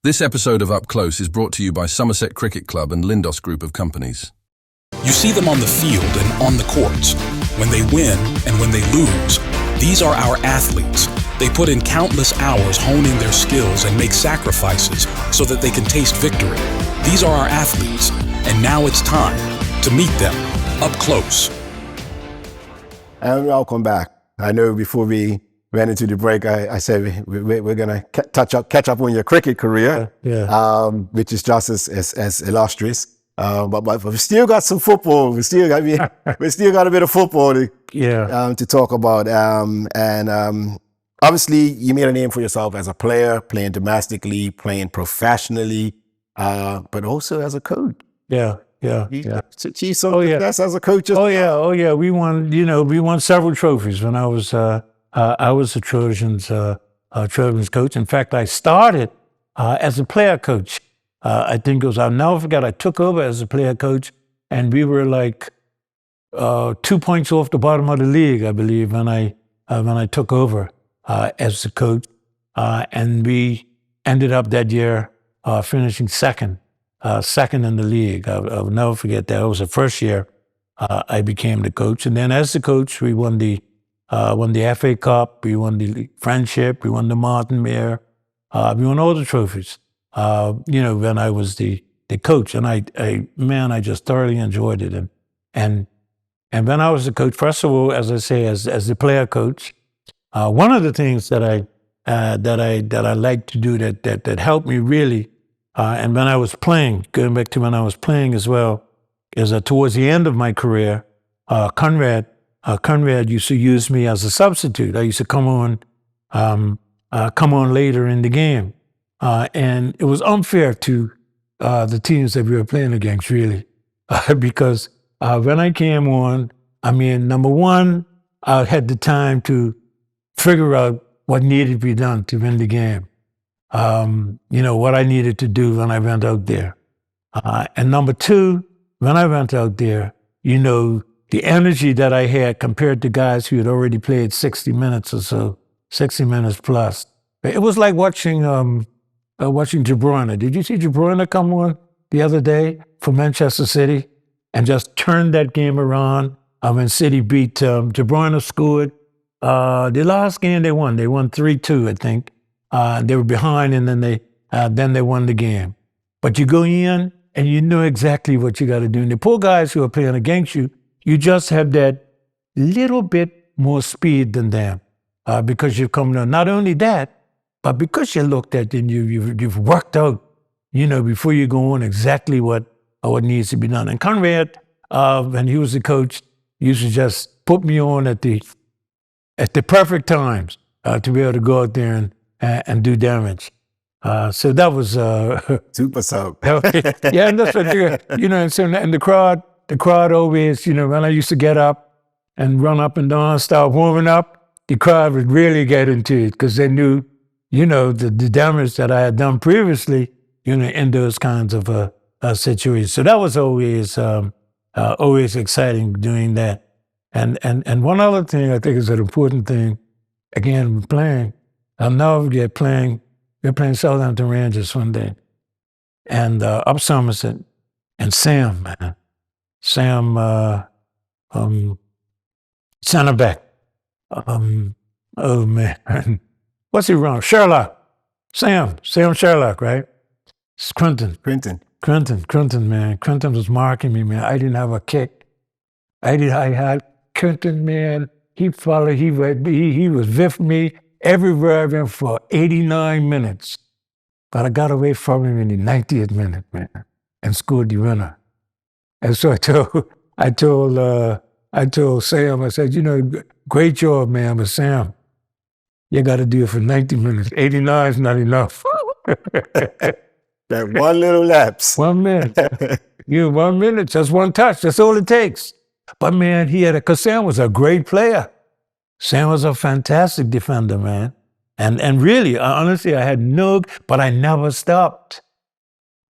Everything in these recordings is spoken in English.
This episode of Up Close is brought to you by Somerset Cricket Club and Lindos Group of Companies. You see them on the field and on the courts. When they win and when they lose, these are our athletes. They put in countless hours honing their skills and make sacrifices so that they can taste victory. These are our athletes, and now it's time to meet them up close. And welcome back. I know before we went into the break, I said we're going to catch up on your cricket career, which is just as illustrious. But we still got some football. We still got a bit of football to talk about. Obviously, you made a name for yourself as a player, playing domestically, playing professionally, but also as a coach. Achieved some success as a coach. We won several trophies when I was a Trojans coach. In fact, I started as a player coach. I think it was, I'll never forget, I took over as a player coach, and we were like 2 points off the bottom of the league, I believe, when I took over as a coach. And we ended up that year finishing second in the league. I'll never forget that. It was the first year I became the coach. And then as the coach, we won the FA Cup, we won the Friendship, we won the Martin Mayer, we won all the trophies, when I was the coach. And I just thoroughly enjoyed it. And when I was the coach, first of all, as I say, as the player coach, one of the things that I like to do that helped me really, and when I was playing, going back to when I was playing as well, is towards the end of my career, Conrad used to use me as a substitute. I used to come on later in the game. And it was unfair to the teams that we were playing against, really, because when I came on, number one, I had the time to figure out what needed to be done to win the game. What I needed to do when I went out there. And number two, when I went out there, the energy that I had compared to guys who had already played 60 minutes or so, 60 minutes plus. It was like watching De Bruyne. Did you see De Bruyne come on the other day for Manchester City and just turn that game around when City beat De Bruyne scored. The last game they won 3-2, I think. They were behind, and then they won the game. But you go in and you know exactly what you got to do. And the poor guys who are playing against you, you just have that little bit more speed than them because you've come down. Not only that, but because you looked at it and you've worked out, before you go on exactly what needs to be done. And Conrad, when he was the coach, used to just put me on at the perfect times to be able to go out there and do damage. So that was super soap. Yeah, and that's what and the crowd always, when I used to get up and run up and down, start warming up, the crowd would really get into it because they knew, the damage that I had done previously, in those kinds of situations. So that was always exciting doing that. And one other thing I think is an important thing, again, playing. I'll never forget we were playing Southampton Rangers one day, and up Somerset, and Sam, center back. Oh man, what's he wrong? Sherlock, Sam Sherlock, right? It's Quentin, man. Quentin was marking me, man. I didn't have a kick. I had Quentin, man. He followed. He was with me everywhere I went for 89 minutes. But I got away from him in the 90th minute, man, and scored the winner. And so I told Sam, I said, great job, man, but Sam, you got to do it for 90 minutes. 89 is not enough. That one little lapse. 1 minute. 1 minute, just one touch. That's all it takes. But man, because Sam was a great player. Sam was a fantastic defender, man. And really, honestly, but I never stopped.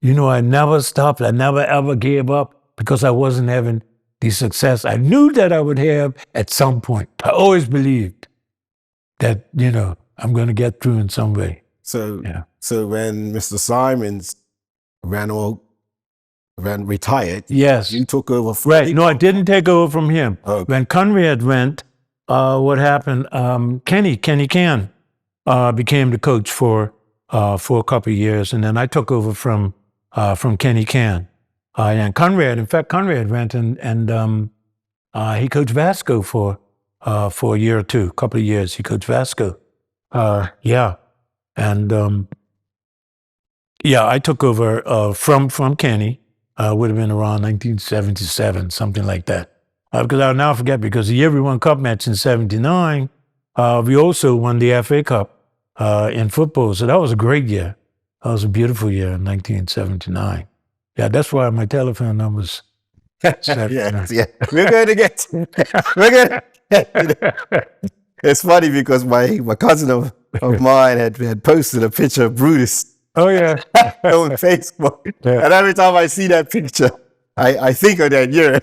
I never stopped. I never ever gave up because I wasn't having the success I knew that I would have at some point. I always believed that, I'm going to get through in some way. So So when Mr. Simons retired, yes, you took over. Right. No, I didn't take over from him. Okay. When Conrad went, what happened? Kenny Can became the coach for a couple of years, and then I took over from Kenny Can. And Conrad, in fact, Conrad went and he coached Vasco for a year or two, a couple of years. He coached Vasco. Yeah, and yeah, I took over from Kenny. Would have been around 1977, something like that. Because I'll now forget, because the year we won Cup match in '79, we also won the FA Cup in football. So that was a great year. That was a beautiful year in 1979. Yeah, that's why my telephone number's yeah. We're going to get. It's funny because my cousin of mine had posted a picture of Brutus. Oh yeah, on Facebook, and every time I see that picture, I think of that year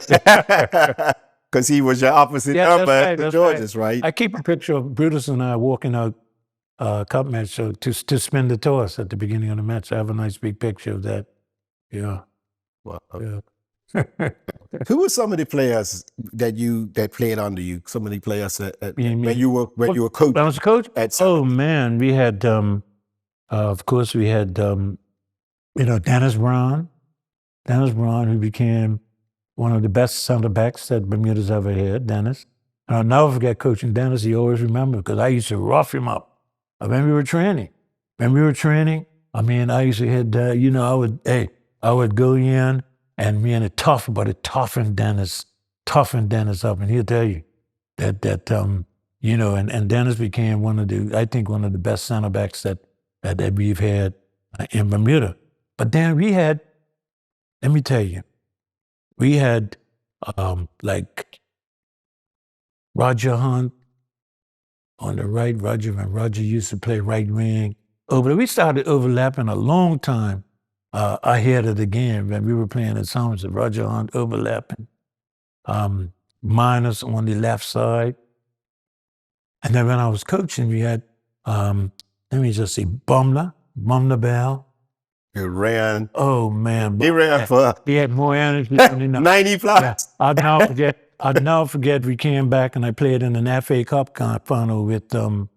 because he was your opposite number at the Georges, right? I keep a picture of Brutus and I walking out cup match so to spin the toss at the beginning of the match. I have a nice big picture of that. Yeah. Wow. Yeah. Who were some of the players that played under you? Some of the players when you were coach. When I was a coach. Oh man, we had. Of course, we had, Dennis Brown. Dennis Brown, who became one of the best center backs that Bermuda's ever had, Dennis. And I'll never forget coaching Dennis. He always remembered, because I used to rough him up when we were training. I mean, I used to hit, I would go in and me and it toughen Dennis up. And he'll tell you that and Dennis became one of the best center backs that we've had in Bermuda. But then let me tell you, we had like Roger Hunt on the right. Roger used to play right wing. But we started overlapping a long time ahead of the game when we were playing at Somerset. Roger Hunt overlapping. Minus on the left side. And then when I was coaching, we had let me just see, Bumner Bell. He ran. Oh man, he ran he had more energy than 90 plus. Yeah. I'll never forget. We came back and I played in an FA Cup final with him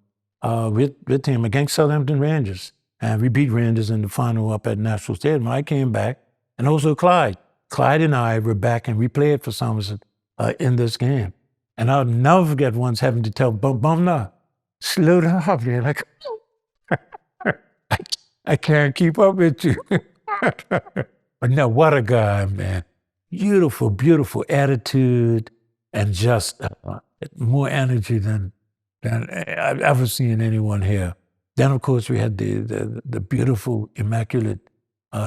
against Southampton Rangers, and we beat Rangers in the final up at National Stadium. I came back, and also Clyde and I were back, and we played for Somerset in this game. And I'll never forget once having to tell Bumner, slow down, man. Like, I can't keep up with you. But no, what a guy, man. Beautiful, beautiful attitude, and just more energy than I've ever seen anyone here. Then, of course, we had the beautiful, immaculate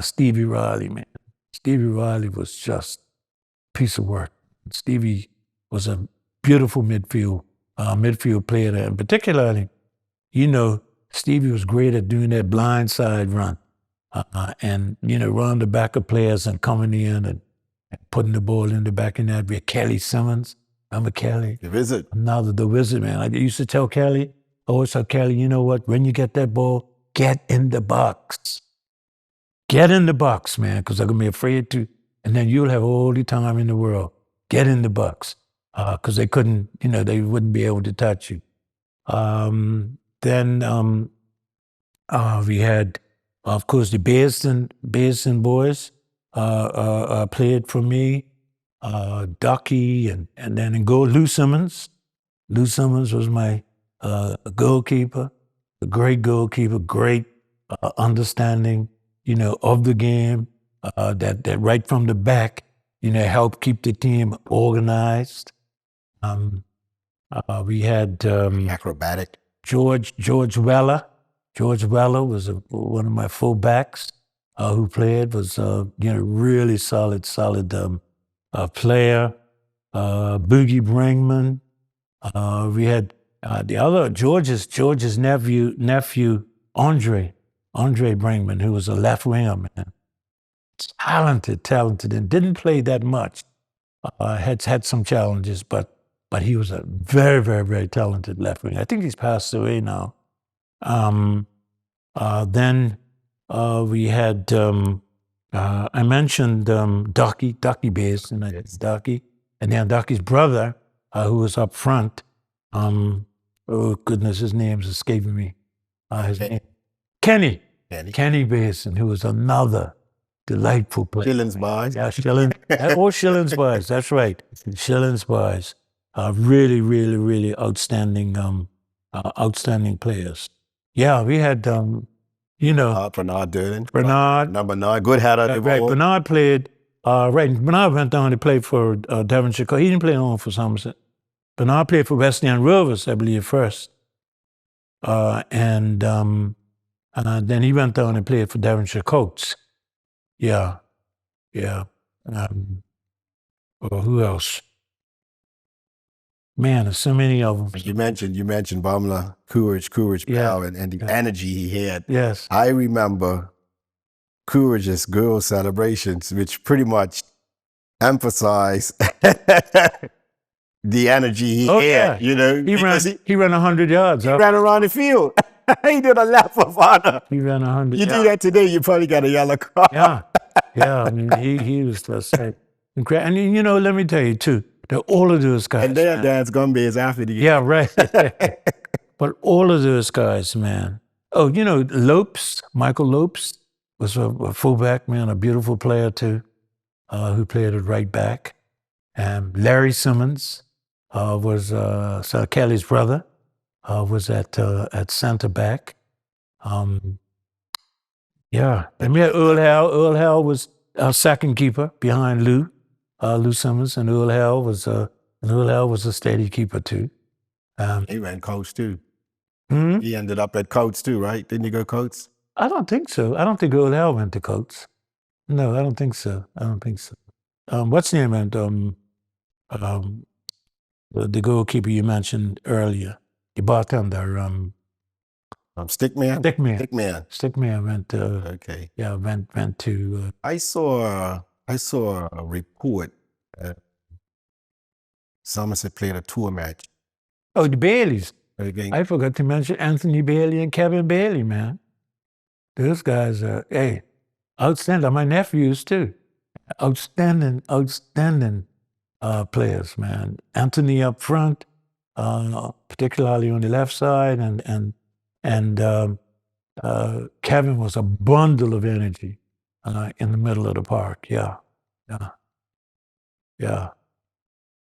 Stevie Riley, man. Stevie Riley was just a piece of work. Stevie was a beautiful midfield player, and particularly, Stevie was great at doing that blind side run, and run the back of players and coming in and putting the ball in the back of that. We had Kelly Simmons. Remember Kelly? The Wizard. The Wizard, man. I used to tell Kelly, you know what? When you get that ball, get in the box. Get in the box, man, because they're gonna be afraid to, and then you'll have all the time in the world. Get in the box, because they couldn't, they wouldn't be able to touch you. Then we had, of course, the Bearsden boys played for me, Ducky, and then in goal, Lou Simmons. Lou Simmons was my goalkeeper, a great goalkeeper, great understanding, of the game, that right from the back, helped keep the team organized. We had acrobatic. George Weller. George Weller was one of my fullbacks who played, was really solid player. Boogie Brinkman. We had the other George's nephew Andre Brinkman, who was a left winger, man. Talented, and didn't play that much. Had some challenges, but he was a very, very, very talented left winger. I think he's passed away now. Then We had, I mentioned Ducky Bass, and it's Ducky. And then Ducky's brother, who was up front, oh goodness, his name's escaping me. His name, Kenny Basin, who was another delightful player. Shillings Boys. Yeah, Shillings Boys, that's right. Shillings Boys. Really, really, really outstanding players. Yeah, we had, Bernard Durden. Bernard. Bernard, good header. Right, Bernard played, Bernard went down to play for Devonshire. He didn't play long for Somerset. Bernard played for West End Rovers, I believe, first. And then he went down and played for Devonshire Coats. Yeah. Or who else? Man, there's so many of them. You mentioned Bamla, Courage, Power, and the energy he had. Yes. I remember Courage's girl celebrations, which pretty much emphasized the energy he had. Yeah. He ran 100 yards. He ran around the field. He did a lap of honor. He ran 100 yards. You do that today, you probably got a yellow card. Yeah. I mean, he was just incredible. And let me tell you too, that all of those guys. And their dad's gonna be after the game. Yeah, right. But all of those guys, man. Oh, Michael Lopes was a fullback, man, a beautiful player too, who played at right back. And Larry Simmons was Kelly's brother, was at center back. And we had Earl Howe. Earl Howe was our second keeper behind Lou Simmons, and Earl Howe was a steady keeper too. He ran Coats too. Hmm? He ended up at Coats too, right? Didn't he go Coats? I don't think so. I don't think Earl Howe went to Coats. No, I don't think so. What's his name went? The goalkeeper you mentioned earlier, the bartender. Stickman. Stickman went. Okay. Yeah, went to. I saw a report. Somerset played a tour match. Oh, the Baileys. Again. I forgot to mention Anthony Bailey and Kevin Bailey, man. Those guys are outstanding. My nephews too. Outstanding players, man. Anthony up front, particularly on the left side, and Kevin was a bundle of energy in the middle of the park. Yeah.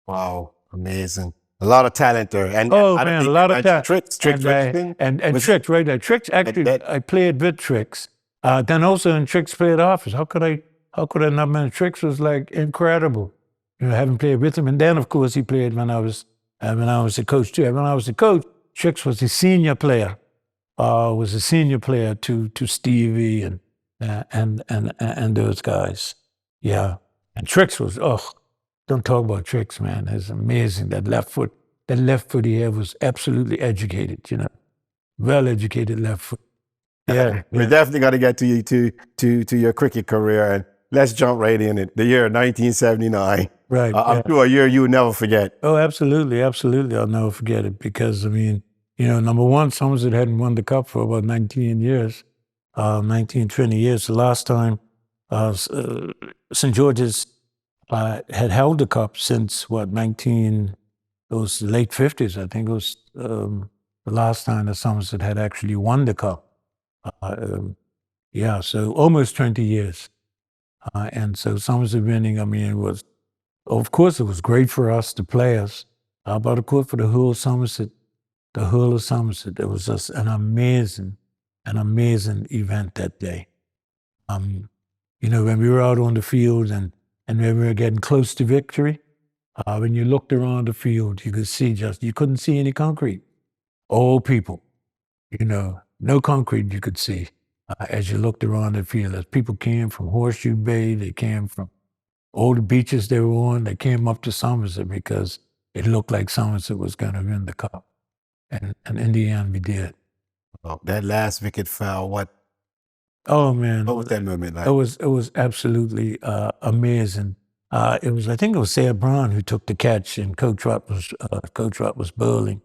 Wow, amazing. A lot of talent there. And a lot of talent. Tricks. Tricks, right there. Tricks, actually, I played with Tricks. Then also in Tricks played office. How could I not mention Tricks was like incredible. Having played with him. And then, of course, he played when I was a coach too. When I was a coach, Tricks was a senior player. To Stevie and those guys. Yeah. And Tricks was, don't talk about Tricks, man. It's amazing. That left foot he had was absolutely educated, well-educated left foot. Yeah. We definitely got to get to your cricket career, and let's jump right in it. The year 1979. Right. I'm sure a year you will never forget. Oh, absolutely. I'll never forget it because, number one, Somerset hadn't won the cup for about 19 years, 20 years. The last time St. George's had held the cup since, it was the late 50s, I think it was the last time that Somerset had actually won the cup. So almost 20 years. And so Somerset winning, it was, of course, it was great for us, the players, but of course for the whole of Somerset, it was just an amazing event that day. When we were out on the field and when we were getting close to victory, when you looked around the field, you could see you couldn't see any concrete. All people, no concrete you could see as you looked around the field. As people came from Horseshoe Bay, they came from all the beaches they were on, they came up to Somerset because it looked like Somerset was going to win the cup. And in the end, we did. Oh, that last wicket fell, what? Oh, man. What was that moment like? It was absolutely amazing. I think it was Sarah Brown who took the catch, and Coach Rott was bowling.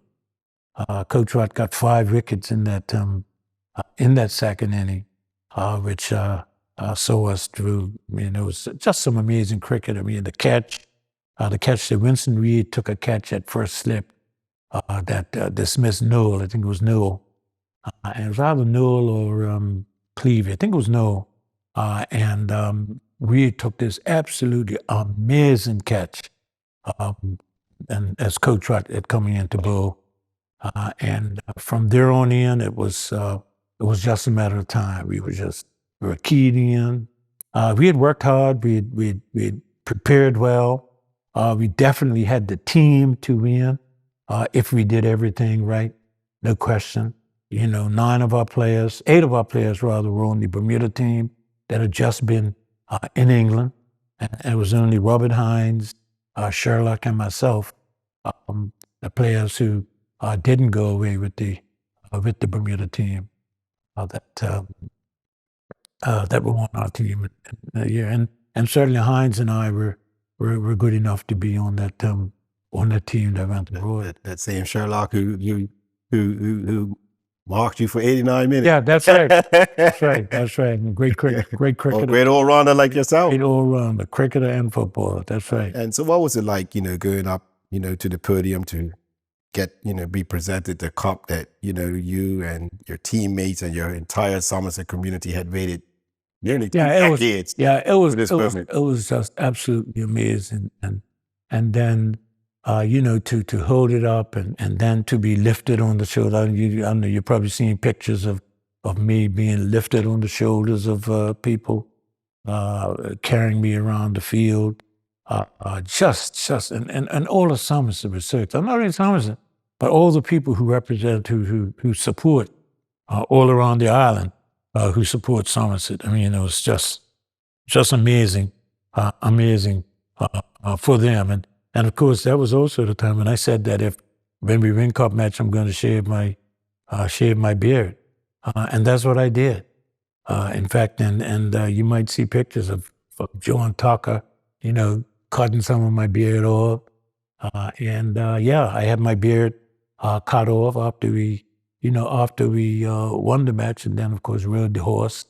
Coach Rott got 5 wickets in that second inning. which saw us through. I mean, it was just some amazing cricket. I mean, the catch that Winston Reid took a catch at first slip that dismissed Noel. I think it was Noel. And it was either Noel or Clevey. I think it was Noel. And Reid took this absolutely amazing catch. And as Coach Rutt had coming into bowl. And from there on in, it was just a matter of time. We were keyed in. We had worked hard. We prepared well. We definitely had the team to win if we did everything right, no question. 8 of our players rather, were on the Bermuda team that had just been in England. And it was only Robert Hines, Sherlock, and myself, the players who didn't go away with the Bermuda team that were on our team. And certainly Hines and I were good enough to be on that team that went abroad. That same Sherlock who marked you for 89 minutes. Yeah, that's right. That's right. And great cricketer. Great all-rounder like yourself. Great all-rounder, cricketer and footballer. That's right. And so what was it like, going up, to the podium to get, be presented the cup that, you and your teammates and your entire Somerset community had waited nearly 2 decades. It was just absolutely amazing. And then, to hold it up and then to be lifted on the shoulder. I know you've probably seen pictures of me being lifted on the shoulders of people carrying me around the field. And all of Somerset research. I'm not in Somerset, but all the people who represent, who support all around the island, who support Somerset. I mean, it was just amazing for them. And of course, that was also the time when I said that when we win cup match, I'm going to shave my beard, and that's what I did. In fact, and you might see pictures of John Tucker, cutting some of my beard off, I had my beard cut off after we won the match, and then of course rode the horse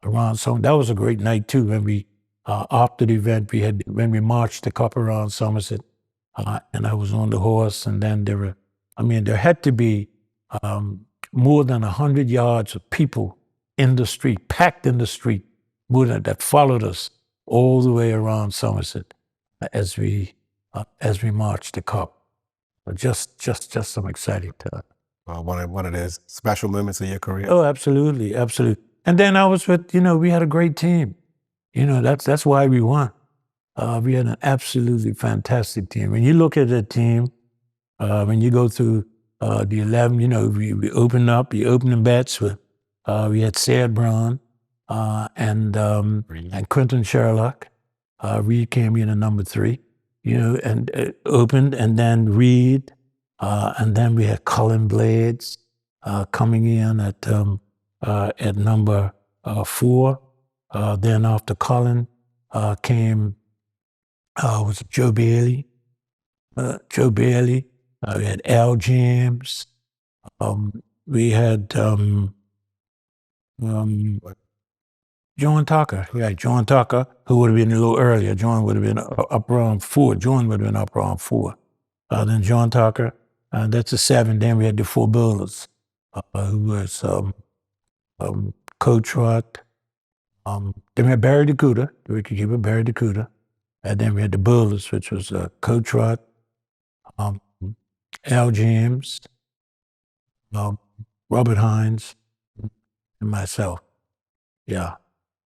around. So that was a great night too when we. After the event, when we marched the cup around Somerset, and I was on the horse, and then there had to be more than 100 yards of people in the street, packed in the street, that followed us all the way around Somerset as we marched the cup. Just some exciting time. One of those special moments in your career. Oh, absolutely. And then I was with, we had a great team. That's why we won. We had an absolutely fantastic team. When you look at that team, when you go through the 11, we opened up the opening bats with, we had Sayed Brown and Quentin Sherlock. Reid came in at number 3, and opened, and then Reid, and then we had Colin Blades coming in at number 4. Then after Colin came was Joe Bailey. We had Al James. We had John Tucker. Yeah, John Tucker, who would have been a little earlier. John would have been up around 4. Then John Tucker, that's a 7. Then we had the 4 bowlers, who was Coach Rutt. Then we had Barry Dakuta, the wicketkeeper, Barry Dakuta. And then we had the bowlers, which was Coach Rutt, Al James, Robert Hines, and myself. Yeah.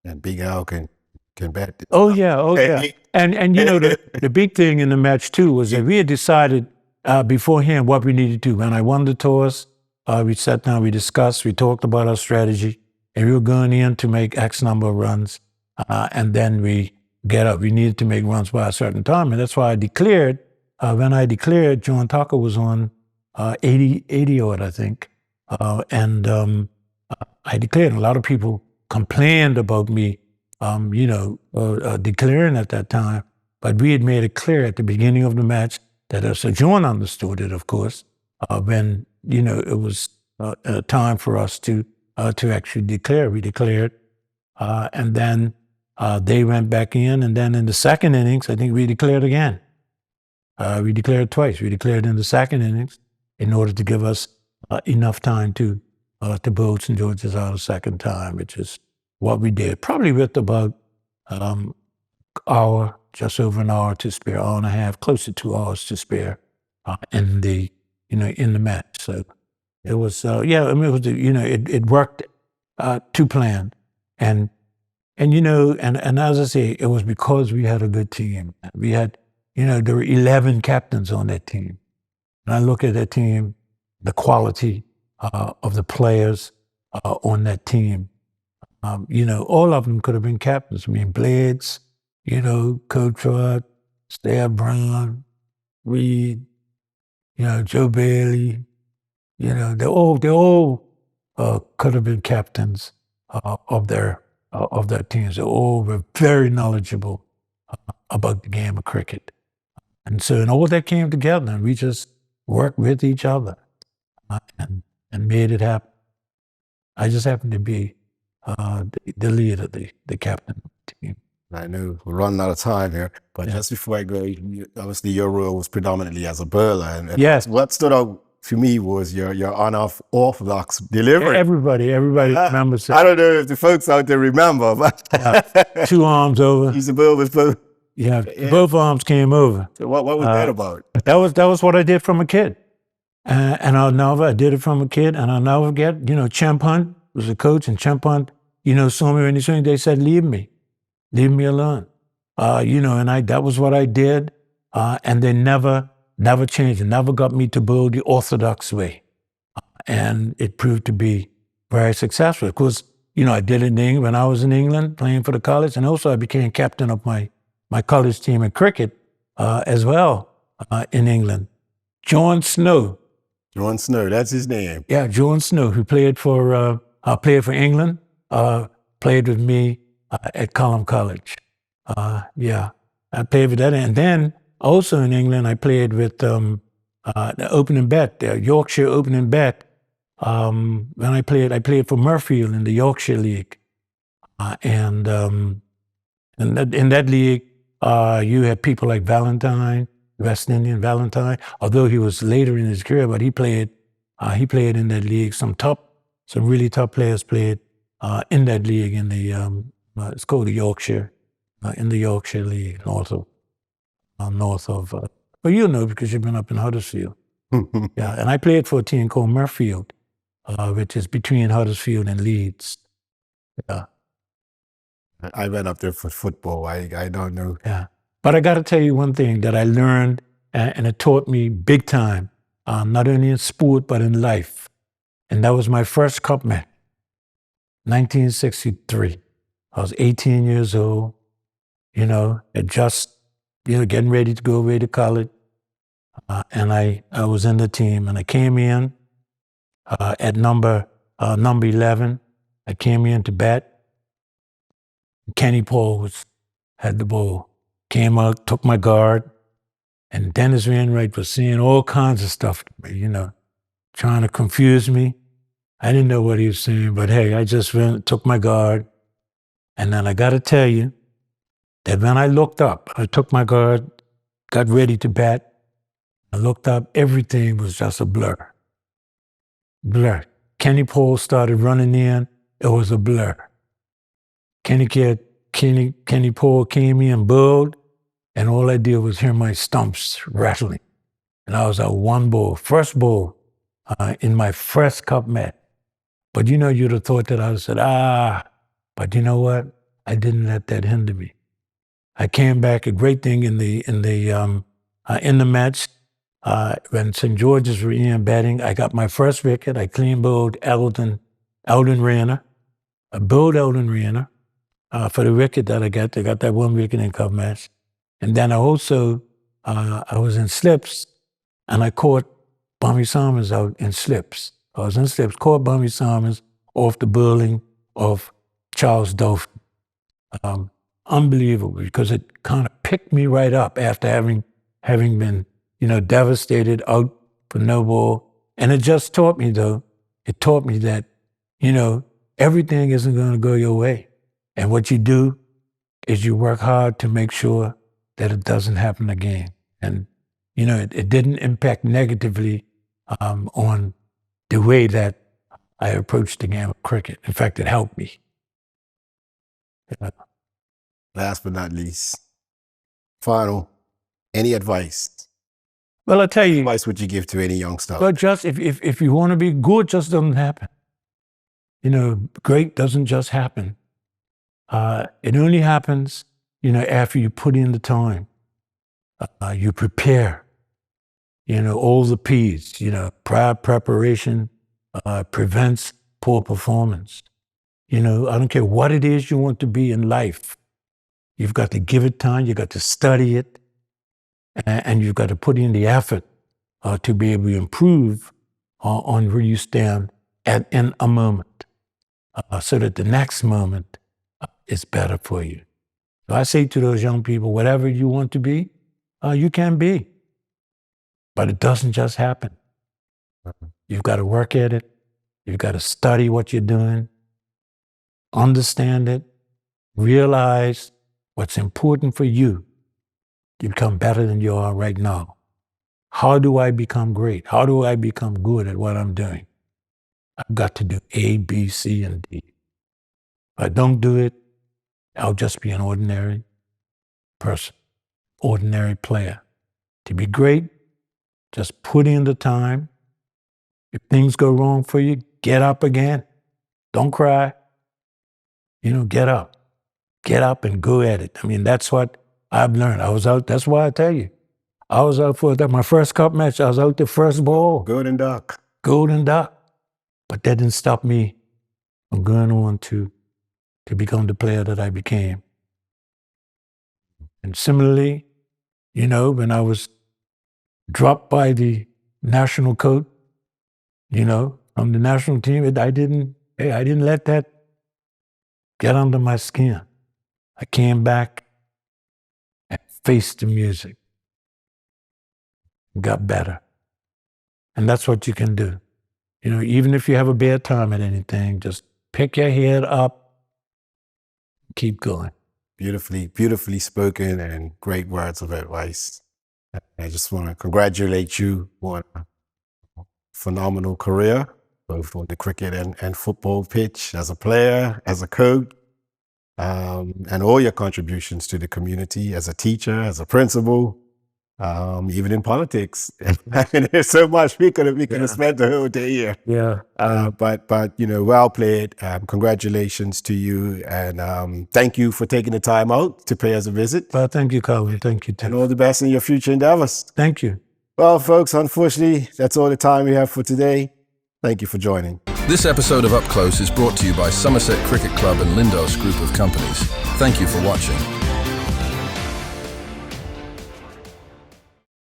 And Big Al can bat. Oh yeah. And the big thing in the match too was that we had decided beforehand what we needed to do. When I won the toss, we sat down, we discussed, we talked about our strategy. And we were going in to make X number of runs, and then we get up. We needed to make runs by a certain time, and that's why I declared. When I declared, John Tucker was on 80 odd, I think, and I declared. And a lot of people complained about me, declaring at that time. But we had made it clear at the beginning of the match that so John understood it, of course, when it was time for us to to actually declare. We declared, and then they went back in, and then in the second innings, I think we declared again. We declared twice. We declared in the second innings in order to give us enough time to bowl St. George's out a second time, which is what we did. Probably with about just over an hour to spare, hour and a half, close to 2 hours to spare in the match. So it was, it worked to plan, and as I say, it was because we had a good team. We had, there were 11 captains on that team. And I look at that team, the quality of the players on that team. All of them could have been captains. I mean, Blades, Coach Rod, Stab Brown, Reed, Joe Bailey. They all could have been captains of their teams. They all were very knowledgeable about the game of cricket. And so, and all that came together, and we just worked with each other and made it happen. I just happened to be the leader, the captain of the team. I know we're running out of time here, but just before I go, obviously your role was predominantly as a bowler, and yes, what stood out for me was your unorthodox delivery. Everybody remembers it. I don't know if the folks out there remember, but 2 arms over. He's a bowl with both. Yeah, both arms came over. So what was that about? That was what I did from a kid, and I did it from a kid, and I'll never forget. Champ Hunt was a coach, and Champ Hunt, saw me when he swing. They said, "Leave me alone." And that was what I did, and they never changed. It never got me to bowl the orthodox way, and it proved to be very successful. Of course, I did it in England when I was in England playing for the college, and also I became captain of my college team in cricket as well in England. John Snow. John Snow, that's his name. Yeah, John Snow, who played for England, played with me at Column College. I played with that. And then also in England, I played with the opening bet, the Yorkshire opening bet. When I played for Murfield in the Yorkshire League. And in that league, you had people like Valentine, West Indian Valentine, although he was later in his career, but he played in that league. Some really top players played in that league in the, it's called the Yorkshire, in the Yorkshire League, north of, well, because you've been up in Huddersfield. Yeah, and I played for a team called Murfield, which is between Huddersfield and Leeds. Yeah. I went up there for football. I don't know. Yeah. But I got to tell you one thing that I learned, and it taught me big time, not only in sport, but in life. And that was my first cup match, 1963. I was 18 years old, had just, getting ready to go away to college. And I was in the team, and I came in at number 11. I came in to bat. Kenny Paul had the ball. Came out, took my guard, and Dennis Wainwright was saying all kinds of stuff to me, trying to confuse me. I didn't know what he was saying, but hey, I just took my guard. And then I got to tell you that when I looked up, I took my guard, got ready to bat. I looked up, everything was just a blur. Blur. Kenny Paul started running in, it was a blur. Kenny Paul came in, bowled, and all I did was hear my stumps rattling. And I was at one ball, first ball in my first cup match. But you'd have thought that I would have said, but you know what? I didn't let that hinder me. I came back, a great thing in the match. When St. George's were in batting, I got my first wicket. I clean bowled Eldon Rayner. I bowled Eldon Rayner for the wicket that I got. I got that one wicket in cup match. And then I also, I was in slips, and I caught Bummy Summers out in slips. I was in slips, caught Bummy Summers off the bowling of Charles Dauphin. Unbelievable, because it kind of picked me right up after having been, devastated, out for no ball. And it just taught me, though, that everything isn't going to go your way. And what you do is you work hard to make sure that it doesn't happen again. And, it didn't impact negatively on the way that I approached the game of cricket. In fact, it helped me. Last but not least, final, any advice? Well, I tell you, What advice would you give to any youngster? but just if you want to be good, just doesn't happen. Great doesn't just happen. It only happens, after you put in the time. You prepare. All the P's. Prior preparation prevents poor performance. I don't care what it is you want to be in life. You've got to give it time. You've got to study it. And you've got to put in the effort to be able to improve on where you stand in a moment so that the next moment is better for you. So I say to those young people, whatever you want to be, you can be. But it doesn't just happen. You've got to work at it. You've got to study what you're doing, understand it, realize what's important for you. You become better than you are right now. How do I become great? How do I become good at what I'm doing? I've got to do A, B, C, and D. If I don't do it, I'll just be an ordinary person, ordinary player. To be great, just put in the time. If things go wrong for you, get up again. Don't cry. Get up. Get up and go at it. That's what I've learned. I was out. That's why I tell you. I was out for my first cup match. I was out the first ball. Golden duck. Golden duck. But that didn't stop me from going on to become the player that I became. And similarly, when I was dropped by the national coach, from the national team, I didn't let that get under my skin. I came back and faced the music. Got better. And that's what you can do. Even if you have a bad time at anything, just pick your head up, keep going. Beautifully spoken and great words of advice. I just want to congratulate you on a phenomenal career, both on the cricket and football pitch, as a player, as a coach, and all your contributions to the community, as a teacher, as a principal, even in politics. There's so much we could have spent the whole day here. Yeah. But well played. Congratulations to you, and thank you for taking the time out to pay us a visit. Well, thank you, Colin. Thank you, too. And all the best in your future endeavors. Thank you. Well, folks, unfortunately, that's all the time we have for today. Thank you for joining. This episode of Up Close is brought to you by Somerset Cricket Club and Lindos Group of Companies. Thank you for watching.